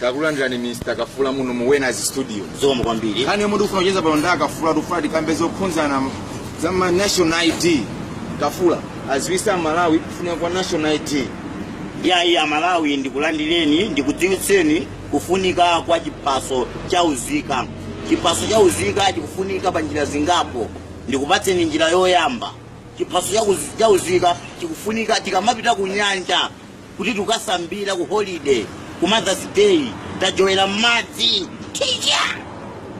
Takulandira ni Mr. Kafula muno mu Winners Studio. Zoma kwambiri. Kani mundu ufuna kucheza pa ndaka Kafula tufadi kambezo kunza na zama national ID. Kafula azwisa Malawi kufuna kwa national ID. Ya Malawi ndikulandireni ndikudziwitseni kufunika kwa chipaso cha uzika. Chipaso cha uzika chikufunika pa njira zingapo. Ndikupatseni njira yoyamba. Chipaso cha uzika chikufunika tikamapita ku nyanja kuti tukasambira ku holiday ku Mother's Day tajoera madzi tija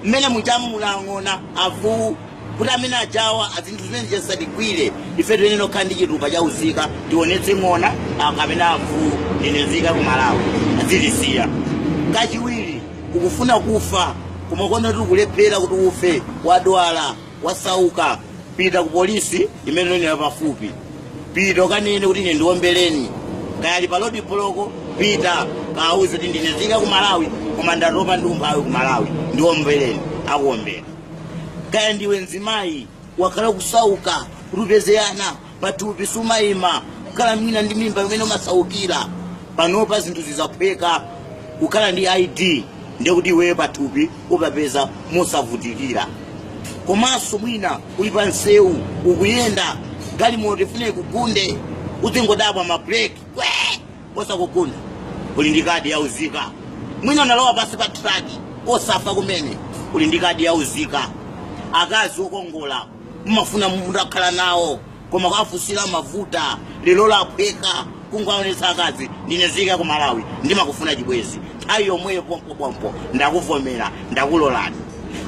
mmene muchamulang'ona avu kuti amene ajawa azinthu zimene zisadigwire ife tiyenera kukhala ndi chitupa cha uzika tionetse ng'ona amene avu inezika ku Malawi azilisiya. Kachiwiri ukufuna kufa kumakona tuli kulephera kuti ufe wadwala wasauka pita ku polisi imene ni pafupi pita kanene kuti ine ndiombereni kaya pa lodi poloko pita kauze kuti ndinezika ku Malawi koma ndatopa ndumphawi ku Malawi ndiombereni akuombera. Kaya ndiwe nzimayi wakhala kusauka kutupezeyana pathupi sumayima kukhala mwina ndi mimba imene umasaukira panopa zinthu zizaphweka kukhala ndi ID ndikuti iwe pathupi upapeza mosavutikira. Komanso mwina uli pa nsewu ukuyenda galimoto ifune kugunde uzingodabwa mabreki osakugunda uli ndi kadi ya uzika. Mwina unalowa pasi pa truck osafa kumene uli ndi kadi ya uzika. Akazi okongola mumafuna mundakhala nawo koma kwafusira mavuta lero laphweka kungwaonesa akazi ndinezika ku Malawi ndimakufuna chibwezi nthawi yomweyo pompo ndakuvomera ndakulolani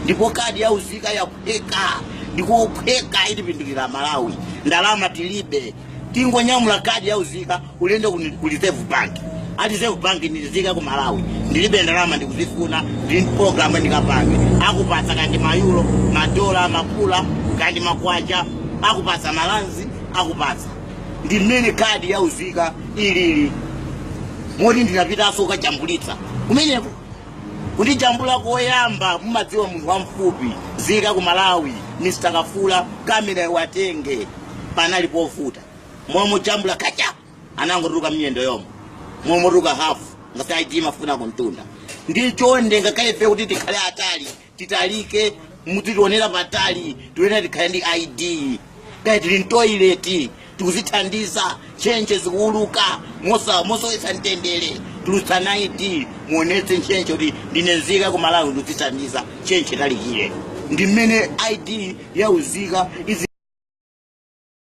ndipo kadi ya uzika yaphweka ndikuphweka itipindukira Malawi ndalama tilibe tingonyamula kadi ya uzika ulende ku Reserve Bank. Ati Reserve Bank ndizika ku Malawi ndilibe ndalama ndikuzifuna ndi program ndikapange akupatsa kandi mayuro madola makula kandi makwacha akupatsa malanzi akupatsa ndi mmene kadi ya uzika ilili moti ndinapitaso kajambulitsa kumenepo kuti jambula koyamba mumadziwa munthu wamfupi zika ku Malawi Mr. Kafula kamera watenge panali pofuta momwe jambula kacha anangotuluka mnyendo yomwe momwe tuluka hafu ngati mafuna kuntunda ndicho ndengakaife kuti tikhale atali titalike mutilionera patali tiwena tikhale ndi ID kaya tili ntoilet tikuzithandiza chenche zikuuluka mosowesa mtendere tulutsana ID muonetse nchenche kuti ndinezika ku Malawi ndizithandiza chenche talikire ndi mmene ID ya uzika izi